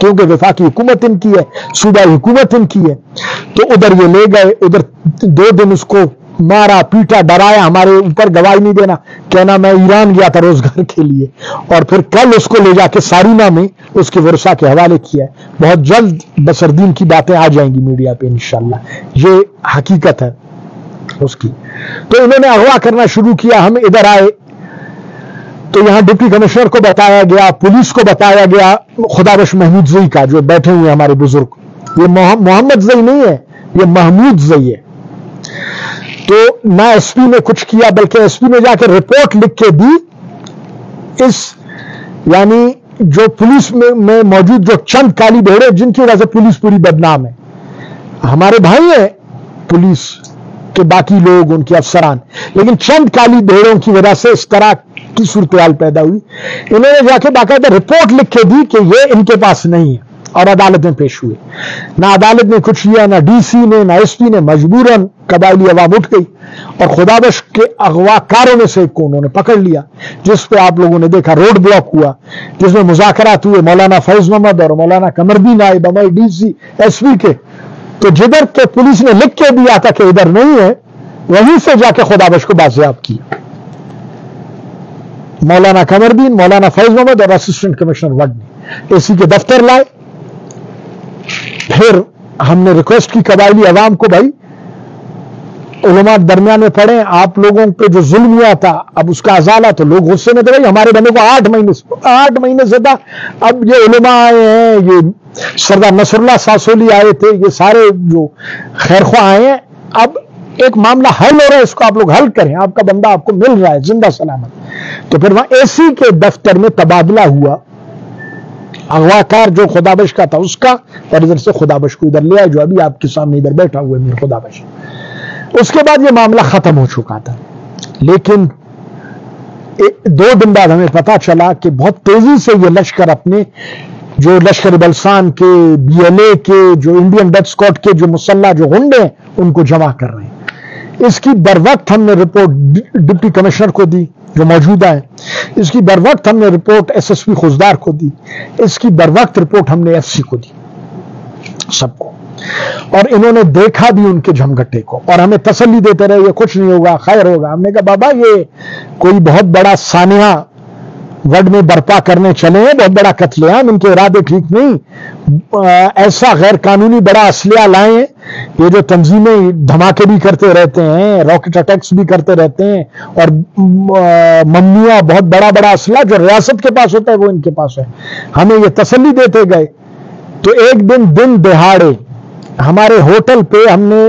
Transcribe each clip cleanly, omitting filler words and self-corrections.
کیونکہ وفاقی حکومت ان کی ہے, صوبائی حکومت ان کی ہے. تو ادھر یہ لے گئے, ادھر 2 دن اس کو مارا پیٹا ڈرایا, ہمارے اوپر گواہی نہیں دینا, کہنا میں ایران گیا تھا روزگار کے لیے, اور پھر کل اس کو لے جا کے سارینا میں اس کے ورثاء کے حوالے کیا ہے. بہت جلد بصردین کی باتیں آ جائیں گی میڈیا پہ انشاءاللہ, یہ حقیقت ہے اس کی. تو انہوں نے اغوا کرنا شروع کیا. ہم ادھر آئے تو یہاں ڈپٹی کمشنر کو بتایا گیا, پولیس کو بتایا گیا, خدا بخش محمود زئی کا جو بیٹھے ہوئے ہیں ہمارے بزرگ, یہ محمد زئی نہیں ہے, یہ محمود زئی ہے. تو نہ ایس پی نے کچھ کیا, بلکہ ایس پی نے جا کے رپورٹ لکھ کے دی. اس یعنی جو پولیس میں موجود جو چند کالی بھیڑے جن کی وجہ سے پولیس پوری بدنام ہے, ہمارے بھائی ہیں پولیس کے باقی لوگ ان کے افسران, لیکن چند کالی بھیڑوں کی وجہ سے اس طرح کی صورتحال پیدا ہوئی. انہوں نے جا کے باقاعدہ رپورٹ لکھ کے دی کہ یہ ان کے پاس نہیں ہے, اور عدالت میں پیش ہوئے. نہ عدالت نے کچھ کیا, نہ ڈی سی نے, نہ ایس پی نے. مجبوراً قبائلی عوام اٹھ گئی, اور خدا بخش کے اغوا کاروں میں سے ایک کو انہوں نے پکڑ لیا, جس پہ آپ لوگوں نے دیکھا روڈ بلاک ہوا, جس میں مذاکرات ہوئے مولانا فیض محمد اور مولانا قمردین آئے بمائی ڈی سی ایس پی کے. تو جدھر کے پولیس نے لکھ کے دیا تھا کہ ادھر نہیں ہے, وہیں سے جا کے خدا بخش کو بازیاب کی. مولانا قمردین, مولانا فیض محمد اور اسسٹنٹ کمشنر وڈ نے اے سی کے دفتر لائے. پھر ہم نے ریکویسٹ کی قبائلی عوام کو, بھائی علماء درمیان میں پڑھیں, آپ لوگوں پہ جو ظلم ہوا تھا اب اس کا ازالہ. تو لوگ غصے میں تھے, بھائی ہمارے بندے کو 8 مہینے سے تھا, اب یہ علماء آئے ہیں, یہ سردار نصر اللہ ساسولی آئے تھے, یہ سارے جو خیر خواہ آئے ہیں, اب ایک معاملہ حل ہو رہا ہے, اس کو آپ لوگ حل کریں, آپ کا بندہ آپ کو مل رہا ہے زندہ سلامت. تو پھر وہاں اے سی کے دفتر میں تبادلہ ہوا, اغواکار جو خدا بخش کا تھا اس کا, اور ادھر سے خدا بخش کو ادھر لے آئے, جو ابھی آپ کے سامنے ادھر بیٹھا ہوا ہے میرا خدا بخش. اس کے بعد یہ معاملہ ختم ہو چکا تھا. لیکن 2 دن بعد ہمیں پتا چلا کہ بہت تیزی سے یہ لشکر اپنے جو لشکر بلسان کے, بی ایل اے کے, جو انڈین ڈیتھ اسکواڈ کے جو مسلح جو غنڈے ہیں ان کو جمع کر رہے ہیں. اس کی بر وقت ہم نے رپورٹ ڈپٹی کمشنر کو دی جو موجودہ ہے, اس کی بر وقت ہم نے رپورٹ ایس ایس پی خوزدار کو دی, اس کی بر وقت رپورٹ ہم نے ایف سی کو دی, سب کو. اور انہوں نے دیکھا بھی ان کے جھمگٹے کو, اور ہمیں تسلی دیتے رہے یہ کچھ نہیں ہوگا, خیر ہوگا. ہم نے کہا بابا یہ کوئی بہت بڑا سانحہ وڈ میں برپا کرنے چلے ہیں, بہت بڑا قتل عام, ان کے ارادے ٹھیک نہیں, ایسا غیر قانونی بڑا اسلحہ لائے ہیں, یہ جو تنظیمیں دھماکے بھی کرتے رہتے ہیں, راکٹ اٹیکس بھی کرتے رہتے ہیں, اور ممنوعہ بہت بڑا بڑا اسلحہ جو ریاست کے پاس ہوتا ہے وہ ان کے پاس ہے. ہمیں یہ تسلی دیتے گئے. تو ایک دن دہاڑے ہمارے ہوٹل پہ ہم نے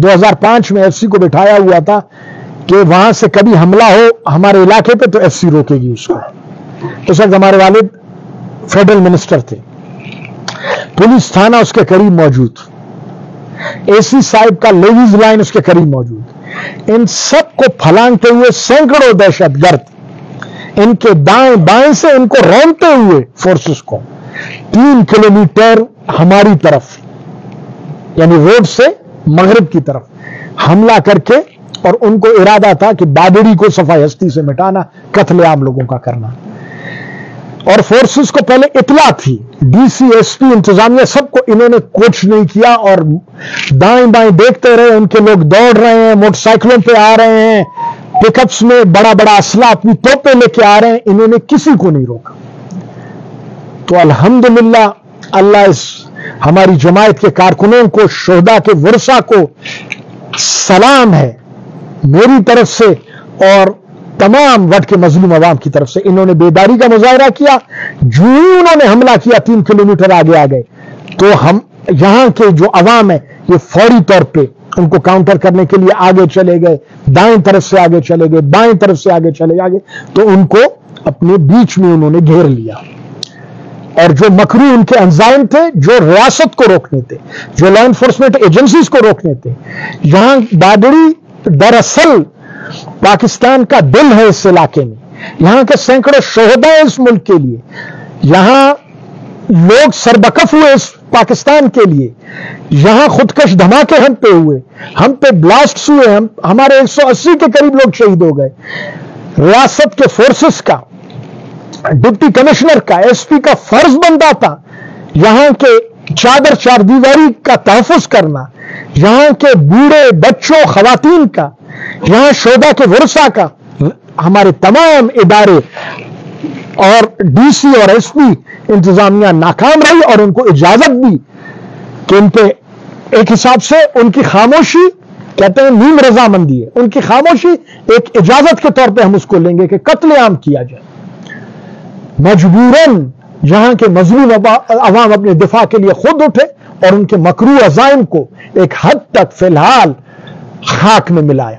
2005 میں ایف سی کو بٹھایا ہوا تھا کہ وہاں سے کبھی حملہ ہو ہمارے علاقے پہ تو ایف سی روکے گی اس کو. اس وقت ہمارے والد فیڈرل منسٹر تھے, پولیس تھانہ اس کے قریب موجود, اے سی صاحب کا لیویز لائن اس کے قریب موجود. ان سب کو پھلانگتے ہوئے سینکڑوں دہشت گرد ان کے دائیں بائیں سے ان کو رونتے ہوئے فورسز کو 3 کلومیٹر ہماری طرف یعنی روڈ سے مغرب کی طرف حملہ کر کے, اور ان کو ارادہ تھا کہ بادری کو صفائی ہستی سے مٹانا, قتل عام لوگوں کا کرنا. اور فورسز کو پہلے اطلاع تھی, ڈی سی ایس پی انتظامیہ سب کو, انہوں نے کچھ نہیں کیا, اور دائیں بائیں دیکھتے رہے. ان کے لوگ دوڑ رہے ہیں, موٹر سائیکلوں پہ آ رہے ہیں, پک اپس میں بڑا بڑا اسلحہ اپنی توپیں لے کے آ رہے ہیں, انہوں نے کسی کو نہیں روکا. تو الحمدللہ اللہ اس ہماری جماعت کے کارکنوں کو, شہداء کے ورثاء کو سلام ہے میری طرف سے اور تمام وڈ کے مظلوم عوام کی طرف سے. انہوں نے بیداری کا مظاہرہ کیا, جو ہی انہوں نے حملہ کیا 3 کلومیٹر آگے آ گئے. تو ہم یہاں کے جو عوام ہے یہ فوری طور پہ ان کو کاؤنٹر کرنے کے لیے آگے چلے گئے, دائیں طرف سے آگے چلے گئے, بائیں طرف سے آگے چلے گئے, تو ان کو اپنے بیچ میں انہوں نے گھیر لیا. اور جو مکرو ان کے انزائم تھے, جو ریاست کو روکنے تھے, جو لا انفورسمنٹ ایجنسیز کو روکنے تھے, یہاں بادری دراصل پاکستان کا دل ہے اس علاقے میں, یہاں کے سینکڑوں شہداء اس ملک کے لیے, یہاں لوگ سربکف ہوئے اس پاکستان کے لیے, یہاں خودکش دھماکے ہم پہ ہوئے, ہم پہ بلاسٹس ہوئے, ہمارے 180 کے قریب لوگ شہید ہو گئے. ریاست کے فورسز کا, ڈپٹی کمشنر کا, ایس پی کا فرض بنتا تھا یہاں کے چادر چار دیواری کا تحفظ کرنا، یہاں کے بوڑھے بچوں خواتین کا، یہاں شعبہ کے ورثہ کا، ہمارے تمام ادارے اور ڈی سی اور ایس پی انتظامیہ ناکام رہی، اور ان کو اجازت دی کہ ان پہ ایک حساب سے ان کی خاموشی، کہتے ہیں نیم رضامندی ہے، ان کی خاموشی ایک اجازت کے طور پہ ہم اس کو لیں گے کہ قتل عام کیا جائے۔ مجبوراً یہاں کے مظلوم عوام اپنے دفاع کے لیے خود اٹھے اور ان کے مکروہ عزائم کو ایک حد تک فی الحال خاک میں ملایا۔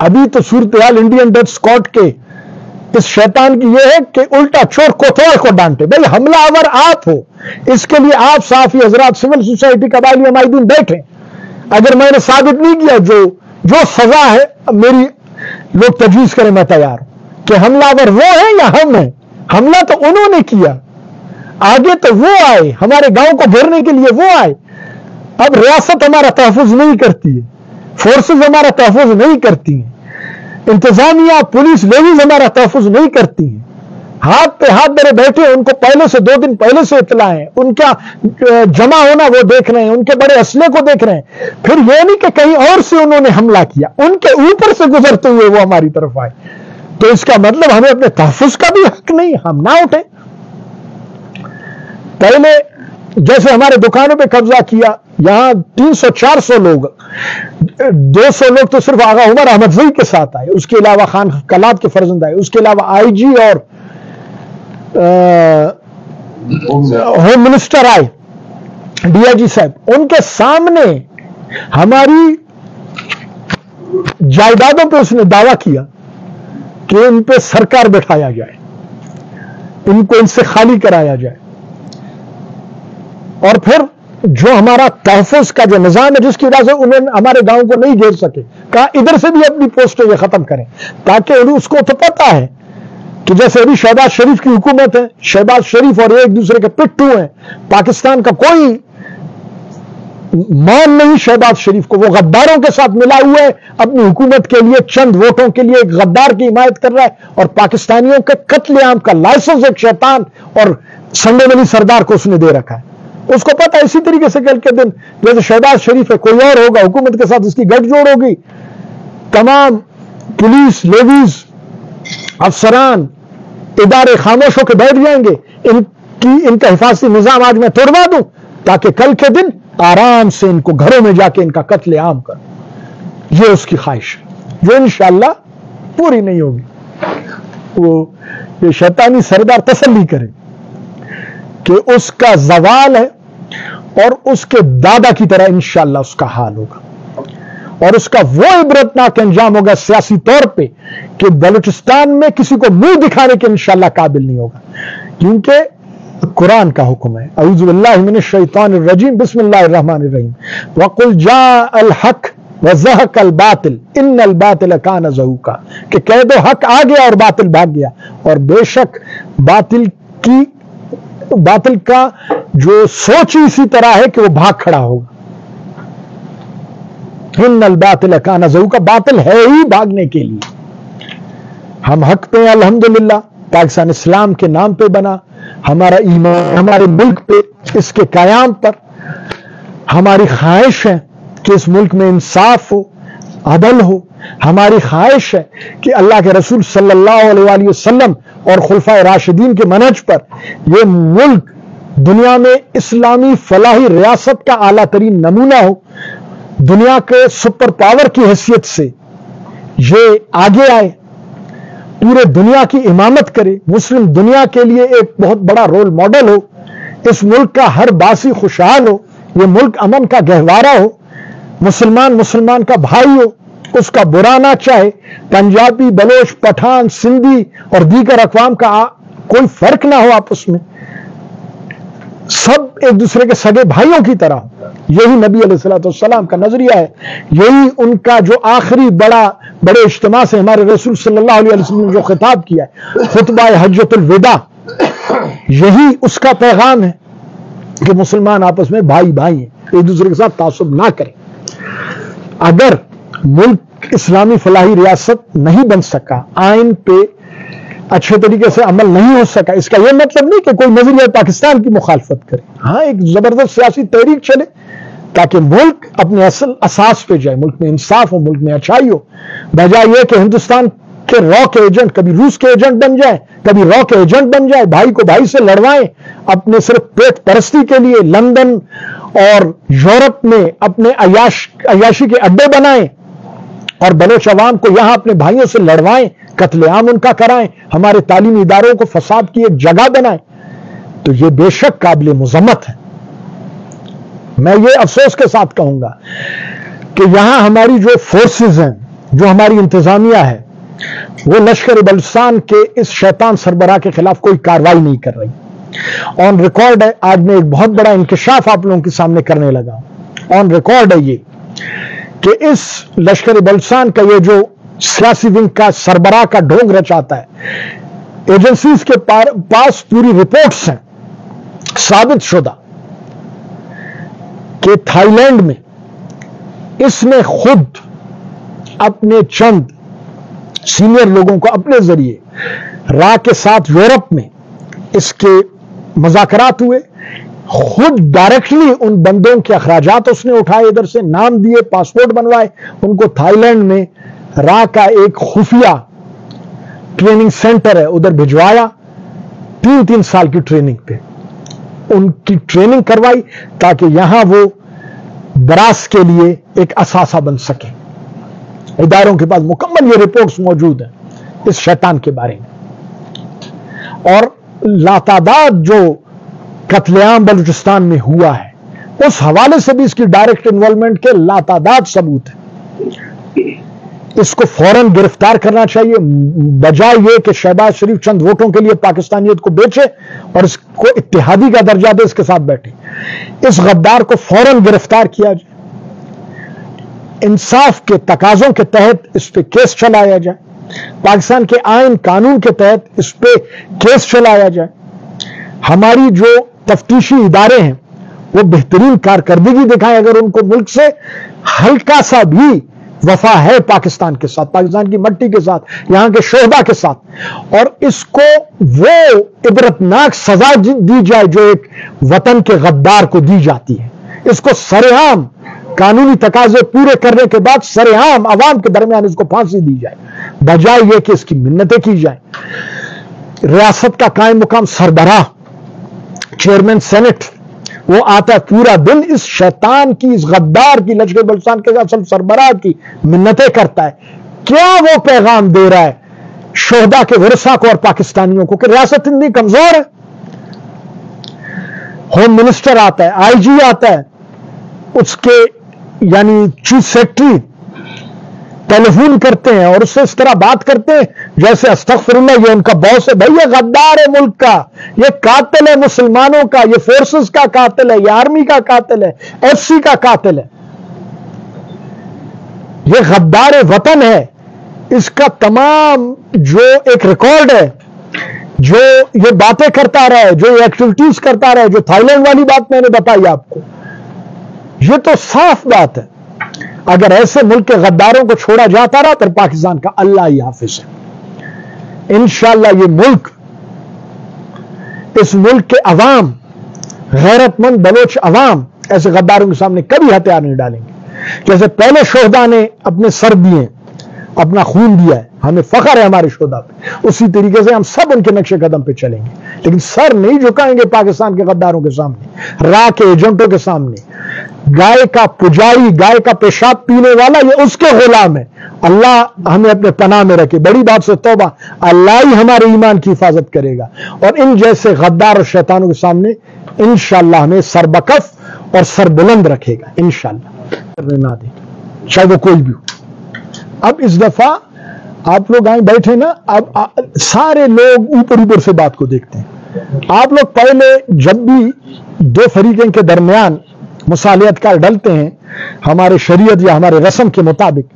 ابھی تو صورتحال انڈین ڈیتھ اسکواڈ کے اس شیطان کی یہ ہے کہ الٹا چور کوتوال کو ڈانٹے۔ بھائی حملہ آور آپ ہو، اس کے لیے آپ صحافی حضرات، سول سوسائٹی قبائلی عمائدین بیٹھے، اگر میں نے ثابت نہیں کیا جو سزا ہے میری لوگ تجویز کریں، میں تیار ہوں کہ حملہ آور وہ ہیں یا ہم ہیں۔ حملہ تو انہوں نے کیا، آگے تو وہ آئے، ہمارے گاؤں کو گھیرنے کے لیے وہ آئے۔ اب ریاست ہمارا تحفظ نہیں کرتی ہے، فورسز ہمارا تحفظ نہیں کرتی ہیں، انتظامیہ پولیس لیویز ہمارا تحفظ نہیں کرتی ہیں، ہاتھ پہ ہاتھ میرے بیٹھے، ان کو پہلے سے 2 دن پہلے سے اطلاع ہے، ان کا جمع ہونا وہ دیکھ رہے ہیں، ان کے بڑے اسلحے کو دیکھ رہے ہیں۔ پھر یہ نہیں کہ کہیں اور سے انہوں نے حملہ کیا، ان کے اوپر سے گزرتے ہوئے وہ ہماری طرف آئے، تو اس کا مطلب ہمیں اپنے تحفظ کا بھی حق نہیں، ہم نہ اٹھے۔ پہلے جیسے ہمارے دکانوں پہ قبضہ کیا، یہاں 300-400 لوگ، 200 لوگ تو صرف آغا عمر احمد زئی کے ساتھ آئے، اس کے علاوہ خان کلات کے فرزند آئے، اس کے علاوہ آئی جی اور ہوم منسٹر آئے، ڈی آئی جی صاحب، ان کے سامنے ہماری جائیدادوں پہ اس نے دعویٰ کیا کہ ان پہ سرکار بٹھایا جائے، ان کو ان سے خالی کرایا جائے، اور پھر جو ہمارا تحفظ کا جو نظام ہے جس کی وجہ سے انہوں نے ہمارے گاؤں کو نہیں گھیر سکے، کہا ادھر سے بھی اپنی پوسٹیں یہ ختم کریں، تاکہ اس کو تو پتا ہے کہ جیسے ابھی شہباز شریف کی حکومت ہے، شہباز شریف اور ایک دوسرے کے پٹھو ہیں، پاکستان کا کوئی مان نہیں شہباز شریف کو، وہ غداروں کے ساتھ ملا ہوا ہے، اپنی حکومت کے لیے چند ووٹوں کے لیے ایک غدار کی حمایت کر رہا ہے، اور پاکستانیوں کے قتل عام کا لائسنس ایک شیطان اور سنڈے ولی سردار کو اس نے دے رکھا ہے۔ اس کو پتا اسی طریقے سے کل کے دن جیسے شہباز شریف ہے، کوئی اور ہوگا، حکومت کے ساتھ اس کی گٹھ جوڑ ہوگی، تمام پولیس لیویز افسران ادارے خاموش ہو کے بیٹھ جائیں گے، ان کا حفاظتی نظام آج میں توڑوا دوں تاکہ کل کے دن آرام سے ان کو گھروں میں جا کے ان کا قتل عام کروں۔ یہ اس کی خواہش ہے جو انشاءاللہ پوری نہیں ہوگی۔ وہ یہ شیطانی سردار تسلی کرے کہ اس کا زوال ہے اور اس کے دادا کی طرح انشاءاللہ اس کا حال ہوگا، اور اس کا وہ عبرتناک انجام ہوگا سیاسی طور پہ کہ بلوچستان میں کسی کو منہ دکھانے کے انشاءاللہ قابل نہیں ہوگا، کیونکہ قرآن کا حکم ہے، اعوذ باللہ من الشیطان الرجیم، بسم اللہ الرحمن الرحیم، وَقُلْ جَاءَ الْحَقُّ وَزَهَقَ الْبَاطِلُ إِنَّ الْبَاطِلَ کَانَ زَهُوقًا، کہ کہہ دو حق آ گیا اور باطل بھاگ گیا، اور بے شک باطل کا جو سوچ اسی طرح ہے کہ وہ بھاگ کھڑا ہوگا۔ ان الباطل کان زہوقا، باطل ہے ہی بھاگنے کے لیے۔ ہم حق پہ الحمدللہ، پاکستان اسلام کے نام پہ بنا، ہمارا ایمان ہمارے ملک پہ، اس کے قیام پر ہماری خواہش ہے کہ اس ملک میں انصاف ہو، عدل ہو، ہماری خواہش ہے کہ اللہ کے رسول صلی اللہ علیہ وآلہ وسلم اور خلفائے راشدین کے منہج پر یہ ملک دنیا میں اسلامی فلاحی ریاست کا اعلیٰ ترین نمونہ ہو، دنیا کے سپر پاور کی حیثیت سے یہ آگے آئے، پورے دنیا کی امامت کرے، مسلم دنیا کے لیے ایک بہت بڑا رول ماڈل ہو، اس ملک کا ہر باسی خوشحال ہو، یہ ملک امن کا گہوارہ ہو، مسلمان کا بھائی ہو، اس کا برا نہ چاہے، پنجابی، بلوچ، پٹھان، سندھی اور دیگر اقوام کا کوئی فرق نہ ہو، آپس میں سب ایک دوسرے کے سگے بھائیوں کی طرح ہو۔ یہی نبی علیہ الصلوۃ والسلام کا نظریہ ہے، یہی ان کا جو آخری بڑے اجتماع سے ہمارے رسول صلی اللہ علیہ وسلم نے جو خطاب کیا ہے، خطبہ حجۃ الوداع، یہی اس کا پیغام ہے کہ مسلمان آپس میں بھائی ہیں، ایک دوسرے کے ساتھ تعصب نہ کریں۔ اگر ملک اسلامی فلاحی ریاست نہیں بن سکا، آئین پہ اچھے طریقے سے عمل نہیں ہو سکا، اس کا یہ مطلب نہیں کہ کوئی نظریہ پاکستان کی مخالفت کرے. ہاں ایک زبردست سیاسی تحریک چلے تاکہ ملک اپنے اصل اساس پہ جائے، ملک میں انصاف ہو، ملک میں اچھائی ہو، بجائے یہ کہ ہندوستان کے رو کے ایجنٹ کبھی روس کے ایجنٹ بن جائیں، کبھی رو کے ایجنٹ بن جائے، بھائی کو بھائی سے لڑوائیں، اپنے صرف پیٹ پرستی کے لیے لندن اور یورپ میں اپنے عیاشی کے اڈے بنائیں اور بلوچ عوام کو یہاں اپنے بھائیوں سے لڑوائیں، قتل عام ان کا کرائیں، ہمارے تعلیمی اداروں کو فساد کی ایک جگہ بنائیں. تو یہ بے شک قابل مذمت ہے. میں یہ افسوس کے ساتھ کہوں گا کہ یہاں ہماری جو فورسز ہیں، جو ہماری انتظامیہ ہے، وہ لشکر بلوچستان کے اس شیطان سربراہ کے خلاف کوئی کارروائی نہیں کر رہی. آن ریکارڈ ہے، آج میں ایک بہت بڑا انکشاف آپ لوگوں کے سامنے کرنے لگا ہوں. آن ریکارڈ ہے یہ کہ اس لشکر بلوچستان کا یہ جو سیاسی ونگ کا سربراہ کا ڈھونگ رچاتا ہے، ایجنسیز کے پاس پوری رپورٹس ہیں ثابت شدہ کہ تھائی لینڈ میں اس نے خود اپنے چند سینئر لوگوں کو اپنے ذریعے را کے ساتھ یورپ میں اس کے مذاکرات ہوئے، خود ڈائریکٹلی ان بندوں کے اخراجات اس نے اٹھائے، ادھر سے نام دیے، پاسپورٹ بنوائے، ان کو تھائی لینڈ میں را کا ایک خفیہ ٹریننگ سینٹر ہے ادھر بھجوایا، 3 سال کی ٹریننگ پہ ان کی ٹریننگ کروائی تاکہ یہاں وہ براس کے لیے ایک اثاثہ بن سکے. اداروں کے پاس مکمل یہ رپورٹس موجود ہیں اس شیطان کے بارے میں. اور لاتعداد جو قتل عام بلوچستان میں ہوا ہے اس حوالے سے بھی اس کی ڈائریکٹ انوالومنٹ کے لاتعداد ثبوت ہیں. اس کو فوراً گرفتار کرنا چاہیے، بجائے یہ کہ شہباز شریف چند ووٹوں کے لیے پاکستانیت کو بیچے اور اس کو اتحادی کا درجہ دے، اس کے ساتھ بیٹھے. اس غدار کو فوراً گرفتار کیا جائے، انصاف کے تقاضوں کے تحت اس پہ کیس چلایا جائے، پاکستان کے آئین قانون کے تحت اس پہ کیس چلایا جائے. ہماری جو تفتیشی ادارے ہیں وہ بہترین کارکردگی دکھائیں. اگر ان کو ملک سے ہلکا سا بھی وفا ہے پاکستان کے ساتھ، پاکستان کی مٹی کے ساتھ، یہاں کے شہداء کے ساتھ، اور اس کو وہ عبرتناک سزا دی جائے جو ایک وطن کے غدار کو دی جاتی ہے. اس کو سرعام قانونی تقاضے پورے کرنے کے بعد سرعام عوام کے درمیان اس کو پھانسی دی جائے، بجائے یہ کہ اس کی منتیں کی جائیں. ریاست کا قائم مقام سربراہ، چیئرمین سینٹ، وہ آتا ہے پورا دن اس شیطان کی، اس غدار کی، لشکر بلوچستان کے اصل سربراہ کی منتیں کرتا ہے. کیا وہ پیغام دے رہا ہے شہداء کے ورثاء کو اور پاکستانیوں کو کہ ریاست اتنی کمزور ہے؟ ہوم منسٹر آتا ہے، آئی جی آتا ہے، اس کے یعنی چیف سیکرٹری ٹیلی فون کرتے ہیں اور اس سے اس طرح بات کرتے ہیں جیسے استغفر اللہ یہ ان کا باس ہے. بھائی یہ غدار ہے ملک کا، یہ قاتل ہے مسلمانوں کا، یہ فورسز کا قاتل ہے، یہ آرمی کا قاتل ہے، ایف سی کا قاتل ہے، یہ غدار وطن ہے. اس کا تمام جو ایک ریکارڈ ہے، جو یہ باتیں کرتا رہا ہے، جو یہ ایکٹیویٹیز کرتا رہا ہے، جو تھائی لینڈ والی بات میں نے بتائی آپ کو، یہ تو صاف بات ہے. اگر ایسے ملک کے غداروں کو چھوڑا جاتا رہا تو پاکستان کا اللہ ہی حافظ ہے. انشاءاللہ یہ ملک، اس ملک کے عوام، غیرت مند بلوچ عوام ایسے غداروں کے سامنے کبھی ہتھیار نہیں ڈالیں گے. جیسے پہلے شہداء نے اپنے سر دیے، اپنا خون دیا ہے، ہمیں فخر ہے ہمارے شہداء پہ، اسی طریقے سے ہم سب ان کے نقش قدم پہ چلیں گے، لیکن سر نہیں جھکائیں گے پاکستان کے غداروں کے سامنے، را کے ایجنٹوں کے سامنے. گائے کا پجاری، گائے کا پیشاب پینے والا یہ اس کے غلام ہے. اللہ ہمیں اپنے پناہ میں رکھے. بڑی بات سے توبہ، اللہ ہی ہمارے ایمان کی حفاظت کرے گا اور ان جیسے غدار اور شیطانوں کے سامنے انشاءاللہ ہمیں سر بکف اور سر بلند رکھے گا انشاءاللہ. نہ دے چاہے وہ کوئی بھی ہو. اب اس دفعہ آپ لوگ آئیں بیٹھے نا، اب سارے لوگ اوپر سے بات کو دیکھتے ہیں. آپ لوگ پہلے جب بھی دو فریقین کے درمیان مصالحت کار ڈلتے ہیں ہمارے شریعت یا ہمارے رسم کے مطابق،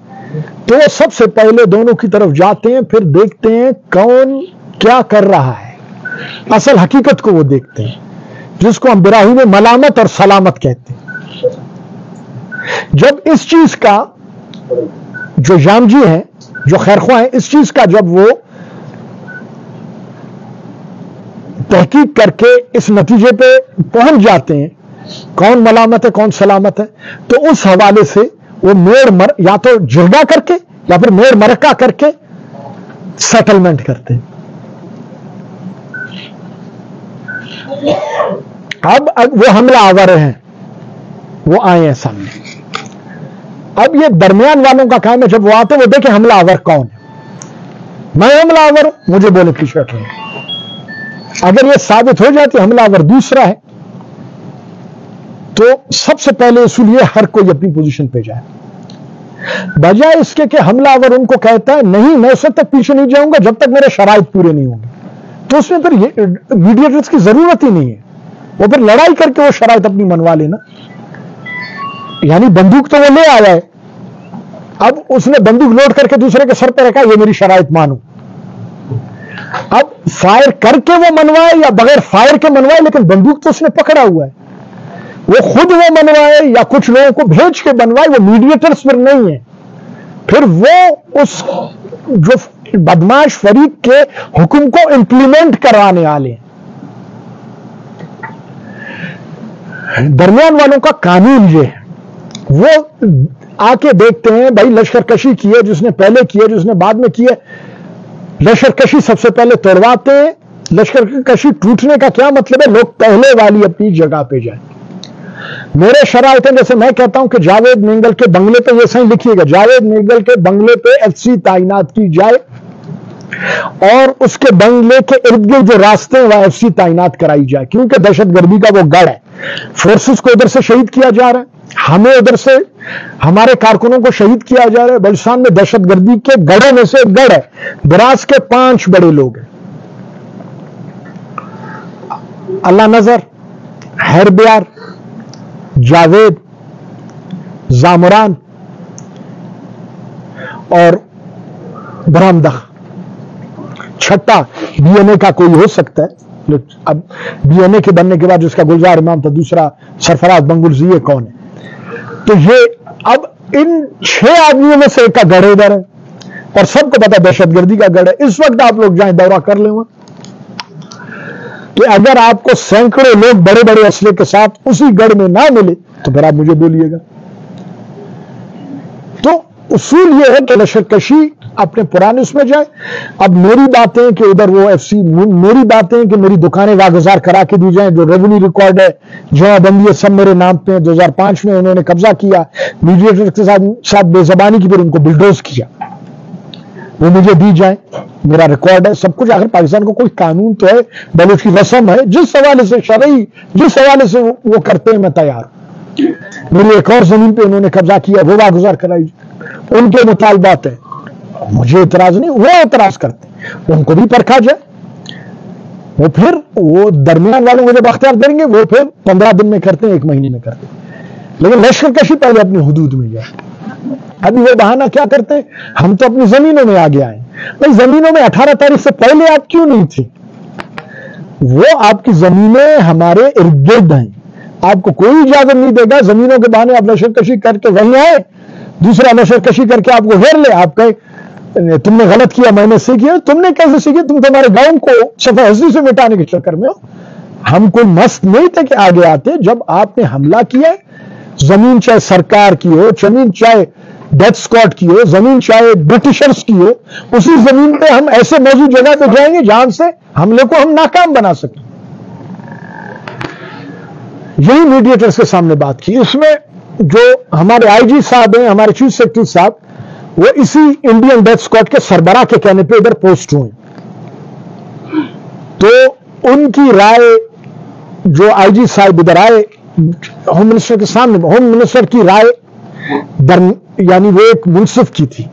تو سب سے پہلے دونوں کی طرف جاتے ہیں، پھر دیکھتے ہیں کون کیا کر رہا ہے، اصل حقیقت کو وہ دیکھتے ہیں، جس کو ہم براہی میں ملامت اور سلامت کہتے ہیں. جب اس چیز کا جو جامجی ہیں، جو خیرخواہ ہیں، اس چیز کا جب وہ تحقیق کر کے اس نتیجے پہ پہنچ جاتے ہیں کون ملامت ہے کون سلامت ہے، تو اس حوالے سے وہ یا تو جرگہ کر کے یا پھر میڑ مرکہ کر کے سیٹلمنٹ کرتے ہیں۔ اب وہ حملہ آور ہیں، وہ آئے ہیں سامنے۔ اب یہ درمیان والوں کا کام ہے، جب وہ آتے وہ دیکھیں حملہ آور کون ہے۔ میں حملہ آور ہوں، مجھے بولے ٹی شرٹ ہے۔ اگر یہ ثابت ہو جاتی حملہ آور دوسرا ہے تو سب سے پہلے اصول یہ ہر کوئی اپنی پوزیشن پہ جائے، بجائے اس کے کہ حملہ آور ان کو کہتا ہے نہیں میں اس وقت تک پیچھے نہیں جاؤں گا جب تک میرے شرائط پورے نہیں ہوں گے، تو اس میں پھر میڈیٹرز کی ضرورت ہی نہیں ہے، وہ پھر لڑائی کر کے وہ شرائط اپنی منوا لینا۔ یعنی بندوق تو وہ لے آیا ہے، اب اس نے بندوق لوڈ کر کے دوسرے کے سر پہ رکھا یہ میری شرائط مانو، اب فائر کر کے وہ منوائے یا بغیر فائر کے منوائے، لیکن بندوق تو اس نے پکڑا ہوا ہے، وہ خود وہ منوائے یا کچھ لوگوں کو بھیج کے بنوائے، وہ میڈیٹرز پھر نہیں ہے، پھر وہ اس جو بدماش فریق کے حکم کو امپلیمنٹ کروانے والے ہیں۔ درمیان والوں کا قانون یہ ہے، وہ آ کے دیکھتے ہیں بھائی لشکر کشی کی ہے جس نے پہلے کی ہے جس نے بعد میں کی ہے، لشکر کشی سب سے پہلے توڑواتے ہیں۔ لشکر کشی ٹوٹنے کا کیا مطلب ہے؟ لوگ پہلے والی اپنی جگہ پہ جائیں۔ میرے شرائط ہیں، جیسے میں کہتا ہوں کہ جاوید مینگل کے بنگلے پہ یہ صحیح لکھیے گا، جاوید مینگل کے بنگلے پہ FC تعینات کی جائے اور اس کے بنگلے کے ارد گرد جو راستے ہیں وہاں FC تعینات کرائی جائے، کیونکہ دہشت گردی کا وہ گڑھ ہے، فورسز کو ادھر سے شہید کیا جا رہا ہے، ہمیں ادھر سے ہمارے کارکنوں کو شہید کیا جا رہا ہے۔ بلوچستان میں دہشت گردی کے گڑھوں میں سے ایک گڑھ ہے، دراز کے 5 بڑے لوگ ہیں، اللہ نظر، حیر بیار، جاوید، زامران اور برہمدخ۔ چھٹا DNA کا کوئی ہو سکتا ہے، اب DNA کے بننے کے بعد جس کا گلزار امام تھا، دوسرا سرفراز بنگلزی، یہ کون ہے؟ تو یہ اب ان 6 آدمیوں میں سے ایک کا گڑھ ادھر ہے اور سب کو پتا دہشت گردی کا گڑھ ہے۔ اس وقت آپ لوگ جائیں دورہ کر لیں کہ اگر آپ کو سینکڑوں لوگ بڑے بڑے اسلحے کے ساتھ اسی گڑھ میں نہ ملے تو پھر آپ مجھے بولیے گا۔ تو اصول یہ ہے کہ لشکر کشی اپنے پرانے اس میں جائے۔ اب میری باتیں کہ ادھر وہ FC، میری باتیں کہ میری دکانیں واگزار کرا کے دی جائیں، جو ریونیو ریکارڈ ہے، جمع بندی ہے، سب میرے نام پہ 2005 میں انہوں نے قبضہ کیا، میڈیٹر کے ساتھ بے زبانی کی، پھر ان کو بلڈوز کیا، وہ مجھے دی جائیں، میرا ریکارڈ ہے سب کچھ۔ آخر پاکستان کو کوئی قانون تو ہے، بلوچ کی رسم ہے، جس حوالے سے شرعی جس حوالے سے وہ کرتے ہیں میں تیار ہوں۔ میری ایک اور زمین پہ انہوں نے قبضہ کیا، وہ واگزار کرائی، ان کے مطالبات ہیں، مجھے اعتراض نہیں، وہ اعتراض کرتے ہیں، ان کو بھی پرکھا جائے۔ وہ پھر وہ درمیان والوں کو جب اختیار دیں گے وہ پھر 15 دن میں کرتے ہیں، 1 مہینے میں کرتے ہیں، لیکن لشکر کشی پہلے اپنی حدود میں جائے۔ ابھی وہ بہانہ کیا کرتے ہیں، ہم تو اپنی زمینوں میں آگے آئے۔ بھائی زمینوں میں 18 تاریخ سے پہلے آپ کیوں نہیں تھے؟ وہ آپ کی زمینیں ہمارے ارد گرد ہیں، آپ کو کوئی اجازت نہیں دے گا زمینوں کے بہانے آپ لشکر کشی کر کے وہیں آئے، دوسرا لشکر کشی کر کے آپ کو گھیر لے، آپ کہیں تم نے غلط کیا، میں نے سیکھی۔ تم نے کیسے سیکھی؟ تم ہمارے گاؤں کو صفحہ ہستی سے مٹانے کے چکر میں ہو۔ ہم کوئی مست نہیں تھے کہ آگے آتے، جب آپ نے حملہ کیا، زمین چاہے سرکار کی ہو، زمین چاہے ڈیتھ اسکواڈ کی ہو، زمین چاہے برٹشرز کی ہو، اسی زمین پہ ہم ایسے موضوع جگہ پہ جائیں گے جہاں سے حملے کو ہم ناکام بنا سکیں۔ یہی میڈیٹرز کے سامنے بات کی۔ اس میں جو ہمارے IG صاحب ہیں، ہمارے چیف سیکرٹری صاحب، وہ اسی انڈین ڈیتھ اسکواڈ کے سربراہ کے کہنے پہ ادھر پوسٹ ہوئے، تو ان کی رائے جو IG صاحب ادھر آئے ہوم منسٹر کے سامنے، ہوم منسٹر کی رائے یعنی وہ ایک منصف کی تھی۔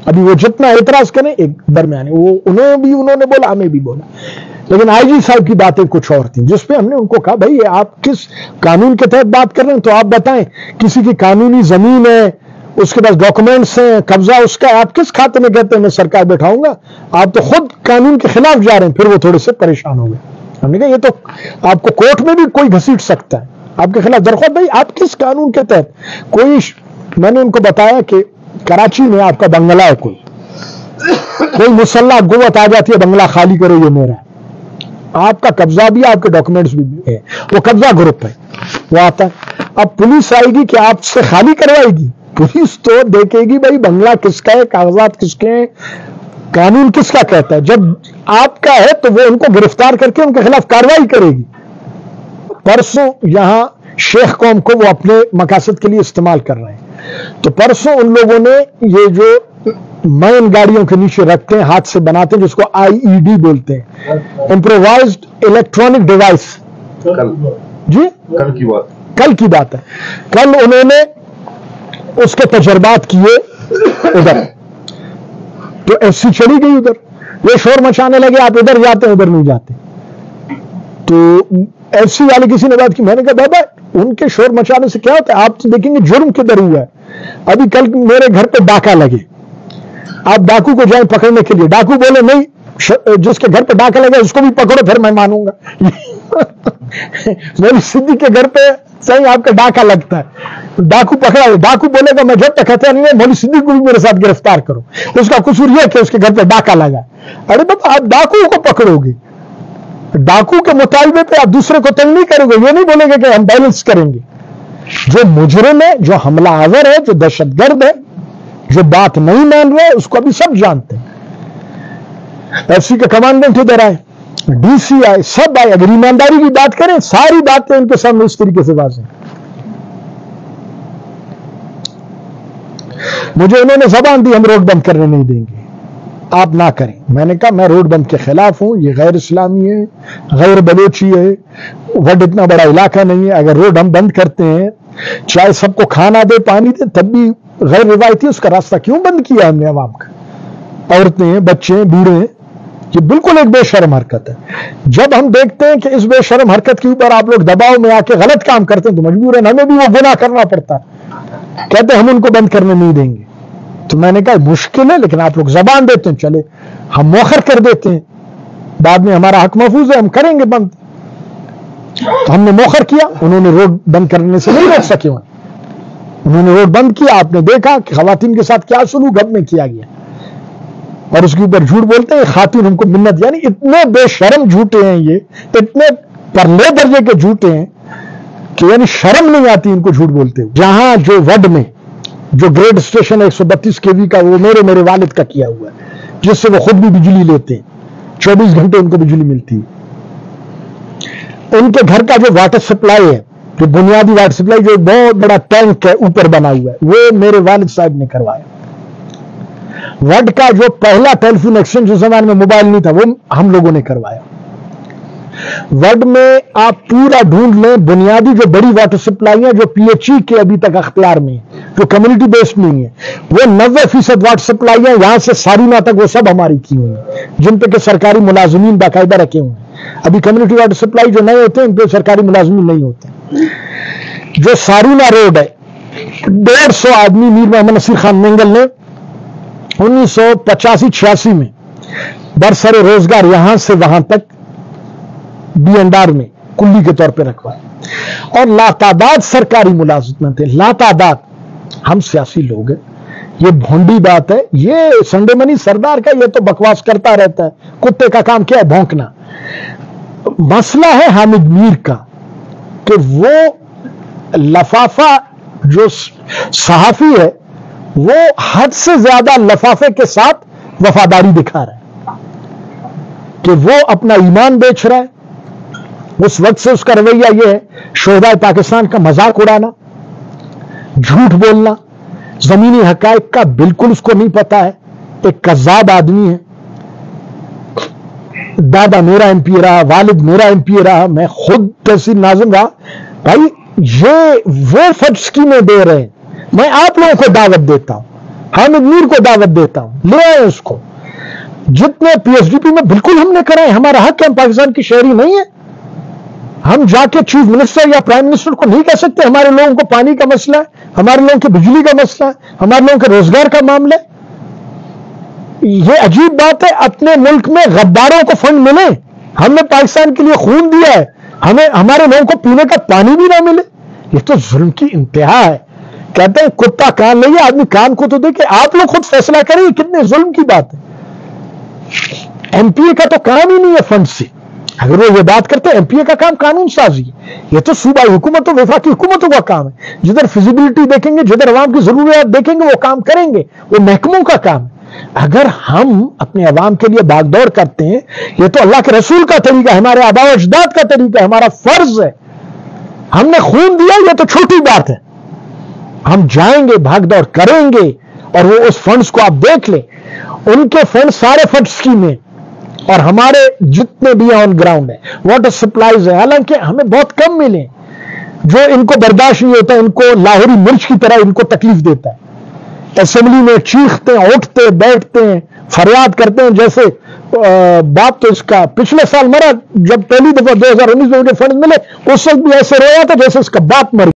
ابھی وہ جتنا اعتراض کریں ایک درمیانے، وہ انہوں نے بولا، ہمیں بھی بولا، لیکن IG صاحب کی باتیں کچھ اور تھیں، جس پہ ہم نے ان کو کہا بھائی آپ کس قانون کے تحت بات کر رہے ہیں؟ تو آپ بتائیں، کسی کی قانونی زمین ہے، اس کے پاس ڈاکومنٹس ہیں، قبضہ اس کا، آپ کس کھاتے میں کہتے ہیں میں سرکار بیٹھاؤں گا؟ آپ تو خود قانون کے خلاف جا رہے ہیں۔ پھر وہ تھوڑے سے پریشان ہو گئے۔ ہم نے کہا یہ تو آپ کو کورٹ میں بھی کوئی گھسیٹ سکتا ہے آپ کے خلاف درخواست۔ بھائی آپ کس قانون کے تحت؟ میں نے ان کو بتایا کہ کراچی میں آپ کا بنگلہ ہے، کوئی مسلح قوت آ جاتی ہے، بنگلہ خالی کرو، یہ میرا ہے، آپ کا قبضہ بھی، آپ کے ڈاکومنٹس بھی ہے، وہ قبضہ گروپ ہے، وہ آتا ہے۔ اب پولیس آئے گی کہ آپ سے خالی کروائے گی؟ پولیس تو دیکھے گی بھائی بنگلہ کس کا ہے، کاغذات کس کے ہیں، قانون کس کا کہتا ہے۔ جب آپ کا ہے تو وہ ان کو گرفتار کر کے ان کے خلاف کارروائی کرے گی۔ پرسوں یہاں شیخ قوم کو وہ اپنے مقاصد کے لیے استعمال کر رہے ہیں، تو پرسوں ان لوگوں نے یہ جو مین گاڑیوں کے نیچے رکھتے ہیں، ہاتھ سے بناتے ہیں، جس کو IED بولتے ہیں، امپرووائزڈ الیکٹرانک ڈیوائس، جی کل کی بات ہے، کل انہوں نے اس کے تجربات کیے ادھر، تو SC چلی گئی ادھر، یہ شور مچانے لگے آپ ادھر جاتے ہیں ادھر نہیں جاتے، تو SC والے کسی نے بات کی، میں نے کہا بابا ان کے شور مچانے سے کیا ہوتا ہے، آپ تو دیکھیں گے جرم کدھر ہوا ہے۔ ابھی کل میرے گھر پہ ڈاکہ لگے، آپ ڈاکو کو جائیں پکڑنے کے لیے، ڈاکو بولے نہیں، جس کے گھر پہ ڈاکہ لگے اس کو بھی پکڑو پھر میں مانوں گا۔ مولوی صدیقی کے گھر پہ صحیح آپ کا ڈاکہ لگتا ہے، ڈاکو پکڑا ہے، ڈاکو بولے گا میں جب تک کہتا نہیں ہے مولوی صدیقی کو بھی میرے ساتھ گرفتار کرو، اس کا قصور یہ کہ اس کے گھر پہ ڈاکہ لگا۔ ارے بابا آپ ڈاکو کو پکڑو گے، ڈاکو کے مطالبے پہ آپ دوسرے کو تنگ نہیں کرو گے، یہ نہیں بولیں گے کہ ہم بیلنس کریں گے۔ جو مجرم ہے، جو حملہ آور ہے، جو دہشت گرد ہے، جو بات نہیں مان رہے، اس کو ابھی سب جانتے ہیں۔ SC کے کمانڈنٹ ادھر آئے، DC آئے، سب آئے، اگر ایمانداری کی بات کریں ساری باتیں ان کے سامنے اس طریقے سے واضح ہیں۔ مجھے انہوں نے زبان دی ہم روڈ بند کرنے نہیں دیں گے، آپ نہ کریں۔ میں نے کہا میں روڈ بند کے خلاف ہوں، یہ غیر اسلامی ہے، غیر بلوچی ہے، وڈ اتنا بڑا علاقہ نہیں ہے، اگر روڈ ہم بند کرتے ہیں چاہے سب کو کھانا دے پانی دے تب بھی غیر روایتی، اس کا راستہ کیوں بند کیا ہم نے عوام کا؟ عورتیں ہیں، بچے ہیں، بوڑھے ہیں، یہ بالکل ایک بے شرم حرکت ہے۔ جب ہم دیکھتے ہیں کہ اس بے شرم حرکت کے اوپر آپ لوگ دباؤ میں آ کے غلط کام کرتے ہیں تو مجبوراً ہمیں بھی وہ گناہ کرنا پڑتا ہے، کہتے ہیں ہم ان کو بند کرنے نہیں دیں گے۔ تو میں نے کہا مشکل ہے لیکن آپ لوگ زبان دیتے ہیں، چلے ہم موخر کر دیتے ہیں، بعد میں ہمارا حق محفوظ ہے، ہم کریں گے بند۔ تو ہم نے موخر کیا، انہوں نے روڈ بند کرنے سے نہیں روک سکے، انہوں نے روڈ بند کیا۔ آپ نے دیکھا کہ خواتین کے ساتھ کیا سلوک اب میں کیا گیا، اور اس کے اوپر جھوٹ بولتے ہیں خاتون ہم کو منت، یعنی اتنے بے شرم جھوٹے ہیں، یہ اتنے پرلے درجے کے جھوٹے ہیں کہ یعنی شرم نہیں آتی ان کو جھوٹ بولتے ہوئے۔ جہاں جو وڈ میں جو گریڈ اسٹیشن 132 kV کا، وہ میرے والد کا کیا ہوا ہے، جس سے وہ خود بھی بجلی لیتے ہیں، 24 گھنٹے ان کو بجلی ملتی ہے۔ ان کے گھر کا جو واٹر سپلائی ہے، جو بنیادی واٹر سپلائی، جو بہت بڑا ٹینک ہے اوپر بنا ہوا ہے، وہ میرے والد صاحب نے کروایا۔ وڈ کا جو پہلا ٹیلی فون ایکسچینج، جس زمانے میں موبائل نہیں تھا، وہ ہم لوگوں نے کروایا۔ وڈ میں آپ پورا ڈھونڈ لیں، بنیادی جو بڑی واٹر سپلائی ہیں جو PHE کے ابھی تک اختیار میں ہیں، جو کمیونٹی بیسڈ نہیں ہے، وہ 90% واٹر سپلائی ہیں یہاں سے سارینا تک، وہ سب ہماری کی ہوئی ہیں، جن پہ کہ سرکاری ملازمین باقاعدہ رکھے ہوئے ہیں۔ ابھی کمیونٹی واٹر سپلائی جو نئے ہوتے ہیں ان پہ سرکاری ملازمین نہیں ہوتے۔ جو سارینا روڈ ہے، 150 آدمی میر محمد نصیر خان مینگل نے 1985-86 میں برسر روزگار یہاں سے وہاں تک BNR میں کلی کے طور پہ رکھوایا، اور لاتعداد سرکاری ملازمت تھے، لاتعداد۔ ہم سیاسی لوگ ہیں، یہ بھونڈی بات ہے، یہ سنڈے منی سردار کا یہ تو بکواس کرتا رہتا ہے، کتے کا کام کیا ہے؟ بھونکنا۔ مسئلہ ہے حامد میر کا کہ وہ لفافہ جو صحافی ہے وہ حد سے زیادہ لفافے کے ساتھ وفاداری دکھا رہا ہے کہ وہ اپنا ایمان بیچ رہا ہے۔ اس وقت سے اس کا رویہ یہ ہے، شہدائے پاکستان کا مذاق اڑانا، جھوٹ بولنا، زمینی حقائق کا بالکل اس کو نہیں پتا ہے، ایک کذاب آدمی ہے۔ دادا میرا MP رہا، والد میرا MP رہا، میں خود تحصیل ناظم رہا۔ بھائی یہ وہ فٹ اسکیمیں دے رہے ہیں، میں آپ لوگوں کو دعوت دیتا ہوں، حامد میر کو دعوت دیتا ہوں، لے آئے اس کو۔ جتنے PSDP میں بالکل ہم نے کرائے، ہمارا حق ہے، ہم پاکستان کی شہری نہیں ہے، ہم جا کے چیف منسٹر یا پرائم منسٹر کو نہیں کہہ سکتے ہمارے لوگوں کو پانی کا مسئلہ ہے، ہمارے لوگوں کے بجلی کا مسئلہ ہے، ہمارے لوگوں کے روزگار کا معاملہ ہے۔ یہ عجیب بات ہے، اپنے ملک میں غداروں کو فنڈ ملے، ہم نے پاکستان کے لیے خون دیا ہے، ہمیں ہمارے لوگوں کو پینے کا پانی بھی نہ ملے، یہ تو ظلم کی انتہا ہے۔ کہتے ہیں کتا کان نہیں ہے، آدمی کان کو تو دیکھے، آپ لوگ خود فیصلہ کریں، کتنے ظلم کی بات ہے۔ MP کا تو کام ہی نہیں ہے فنڈ سے، اگر وہ یہ بات کرتے ہیں ایم پی اے کا کام قانون سازی ہے، یہ تو صوبائی حکومت و وفاقی حکومتوں کا کام ہے، جدھر فیزیبلٹی دیکھیں گے، جدھر عوام کی ضروریات دیکھیں گے وہ کام کریں گے، وہ محکموں کا کام ہے۔ اگر ہم اپنے عوام کے لیے بھاگ دوڑ کرتے ہیں، یہ تو اللہ کے رسول کا طریقہ ہے، ہمارے آباء و اجداد کا طریقہ ہے، ہمارا فرض ہے، ہم نے خون دیا، یہ تو چھوٹی بات ہے۔ ہم جائیں گے، بھاگ دوڑ کریں گے، اور وہ اس فنڈز کو آپ دیکھ لیں، ان کے فنڈ سارے فنڈ اسکیمیں اور ہمارے جتنے بھی آن گراؤنڈ ہے، واٹر سپلائیز ہے، حالانکہ ہمیں بہت کم ملیں، جو ان کو برداشت نہیں ہوتا، ان کو لاہوری مرچ کی طرح ان کو تکلیف دیتا ہے۔ اسمبلی میں چیختے ہیں، اٹھتے بیٹھتے ہیں، فریاد کرتے ہیں، جیسے باپ تو اس کا پچھلے سال مرا، جب پہلی دفعہ 2019 میں مجھے فنڈ ملے اس وقت بھی ایسے رویا تھا جیسے اس کا باپ مر